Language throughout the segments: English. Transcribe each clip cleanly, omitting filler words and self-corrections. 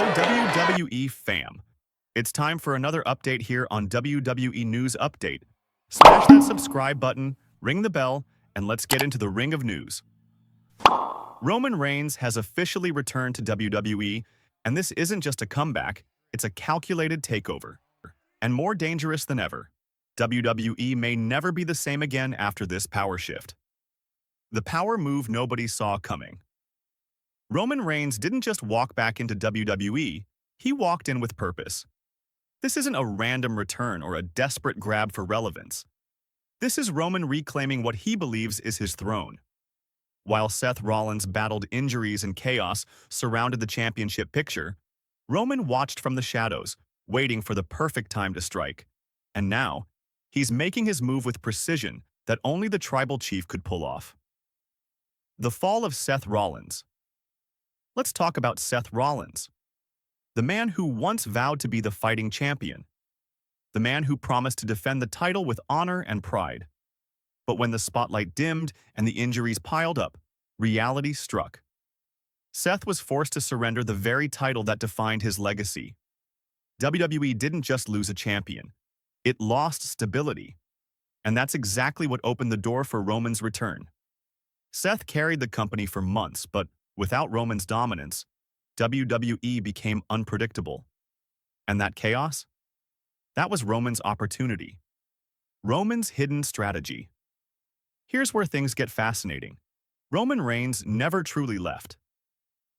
Hello, WWE fam. It's time for another update here on WWE News Update. Smash that subscribe button, ring the bell, and let's get into the ring of news. Roman Reigns has officially returned to WWE, and this isn't just a comeback, it's a calculated takeover. And more dangerous than ever, WWE may never be the same again after this power shift. The power move nobody saw coming. Roman Reigns didn't just walk back into WWE, he walked in with purpose. This isn't a random return or a desperate grab for relevance. This is Roman reclaiming what he believes is his throne. While Seth Rollins battled injuries and chaos surrounded the championship picture, Roman watched from the shadows, waiting for the perfect time to strike. And now, he's making his move with precision that only the tribal chief could pull off. The fall of Seth Rollins. Let's talk about Seth Rollins, the man who once vowed to be the fighting champion, the man who promised to defend the title with honor and pride. But when the spotlight dimmed and the injuries piled up, reality struck. Seth was forced to surrender the very title that defined his legacy. WWE didn't just lose a champion, it lost stability. And that's exactly what opened the door for Roman's return. Seth carried the company for months, but without Roman's dominance, WWE became unpredictable. And that chaos? That was Roman's opportunity. Roman's hidden strategy. Here's where things get fascinating. Roman Reigns never truly left.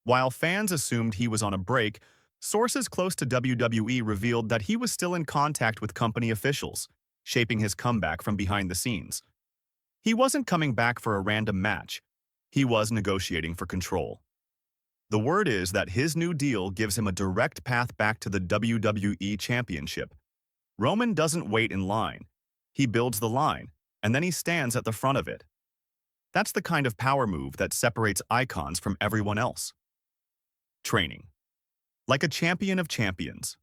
While fans assumed he was on a break, sources close to WWE revealed that he was still in contact with company officials, shaping his comeback from behind the scenes. He wasn't coming back for a random match. He was negotiating for control. The word is that his new deal gives him a direct path back to the WWE Championship. Roman doesn't wait in line. He builds the line, and then he stands at the front of it. That's the kind of power move that separates icons from everyone else. Training. Like a champion of champions.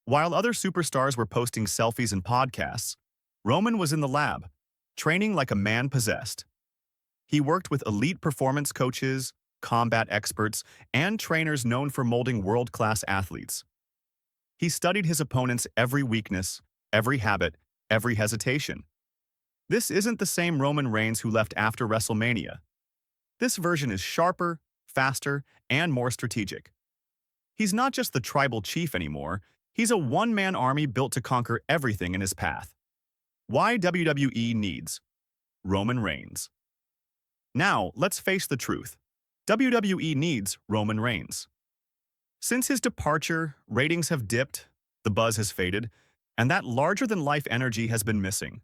While other superstars were posting selfies and podcasts, Roman was in the lab, training like a man possessed. He worked with elite performance coaches, combat experts, and trainers known for molding world-class athletes. He studied his opponent's every weakness, every habit, every hesitation. This isn't the same Roman Reigns who left after WrestleMania. This version is sharper, faster, and more strategic. He's not just the tribal chief anymore, he's a one-man army built to conquer everything in his path. Why WWE needs Roman Reigns. Now, let's face the truth. WWE needs Roman Reigns. Since his departure, ratings have dipped, the buzz has faded, and that larger-than-life energy has been missing.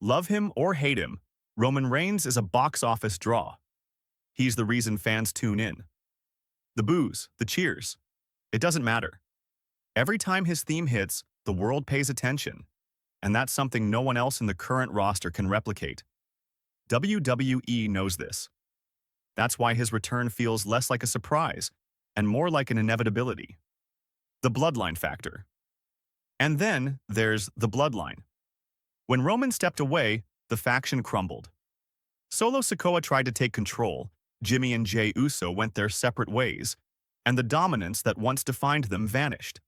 Love him or hate him, Roman Reigns is a box office draw. He's the reason fans tune in. The boos, the cheers, it doesn't matter. Every time his theme hits, the world pays attention, and that's something no one else in the current roster can replicate. WWE knows this. That's why his return feels less like a surprise and more like an inevitability. The Bloodline factor. And then there's the Bloodline. When Roman stepped away, the faction crumbled. Solo Sikoa tried to take control, Jimmy and Jey Uso went their separate ways, and the dominance that once defined them vanished.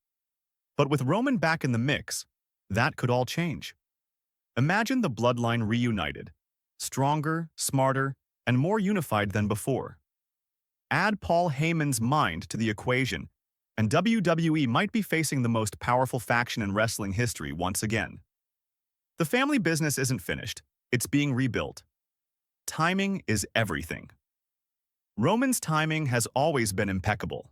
But with Roman back in the mix, that could all change. Imagine the Bloodline reunited, stronger, smarter, and more unified than before. Add Paul Heyman's mind to the equation, and WWE might be facing the most powerful faction in wrestling history once again. The family business isn't finished, it's being rebuilt. Timing is everything. Roman's timing has always been impeccable.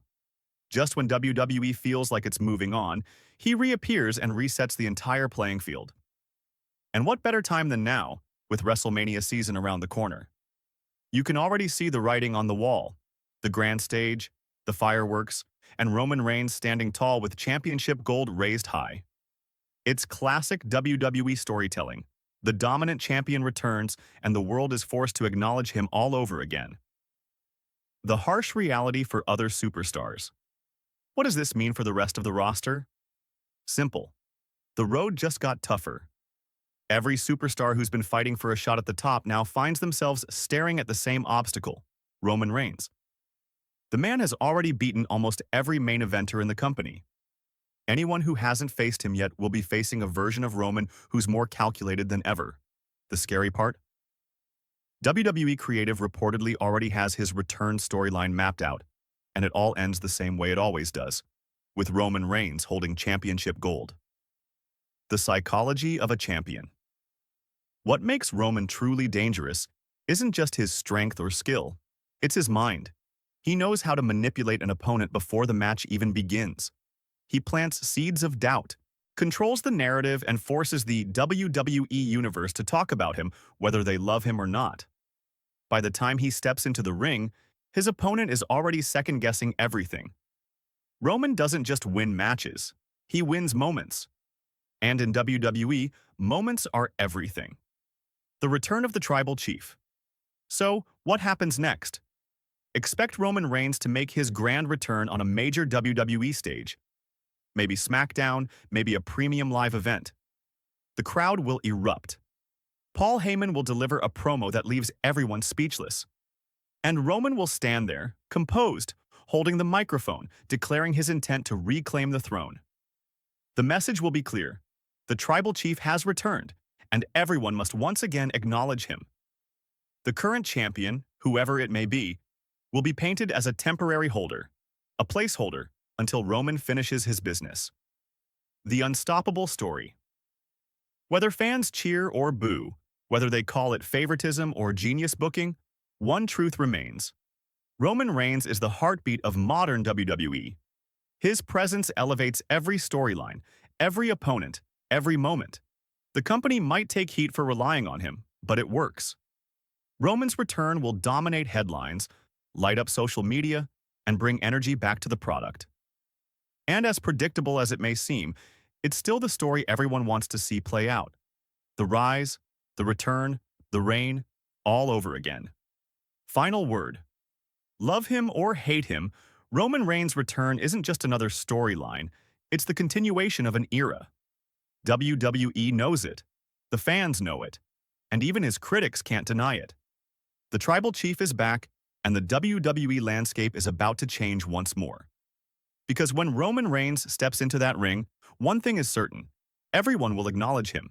Just when WWE feels like it's moving on, he reappears and resets the entire playing field. And what better time than now, with WrestleMania season around the corner? You can already see the writing on the wall, the grand stage, the fireworks, and Roman Reigns standing tall with championship gold raised high. It's classic WWE storytelling. The dominant champion returns, and the world is forced to acknowledge him all over again. The harsh reality for other superstars. What does this mean for the rest of the roster? Simple. The road just got tougher. Every superstar who's been fighting for a shot at the top now finds themselves staring at the same obstacle, Roman Reigns. The man has already beaten almost every main eventer in the company. Anyone who hasn't faced him yet will be facing a version of Roman who's more calculated than ever. The scary part? WWE Creative reportedly already has his return storyline mapped out, and it all ends the same way it always does, with Roman Reigns holding championship gold. The psychology of a champion. What makes Roman truly dangerous isn't just his strength or skill, it's his mind. He knows how to manipulate an opponent before the match even begins. He plants seeds of doubt, controls the narrative, and forces the WWE Universe to talk about him whether they love him or not. By the time he steps into the ring, his opponent is already second-guessing everything. Roman doesn't just win matches, he wins moments. And in WWE, moments are everything. The return of the Tribal Chief. So, what happens next? Expect Roman Reigns to make his grand return on a major WWE stage. Maybe SmackDown, maybe a premium live event. The crowd will erupt. Paul Heyman will deliver a promo that leaves everyone speechless. And Roman will stand there, composed, holding the microphone, declaring his intent to reclaim the throne. The message will be clear. The Tribal Chief has returned, and everyone must once again acknowledge him. The current champion, whoever it may be, will be painted as a temporary holder, a placeholder, until Roman finishes his business. The unstoppable story. Whether fans cheer or boo, whether they call it favoritism or genius booking, one truth remains. Roman Reigns is the heartbeat of modern WWE. His presence elevates every storyline, every opponent, every moment. The company might take heat for relying on him, but it works. Roman's return will dominate headlines, light up social media, and bring energy back to the product. And as predictable as it may seem, it's still the story everyone wants to see play out. The rise, the return, the reign, all over again. Final word. Love him or hate him, Roman Reigns' return isn't just another storyline, it's the continuation of an era. WWE knows it, the fans know it, and even his critics can't deny it. The Tribal Chief is back, and the WWE landscape is about to change once more. Because when Roman Reigns steps into that ring, one thing is certain: everyone will acknowledge him.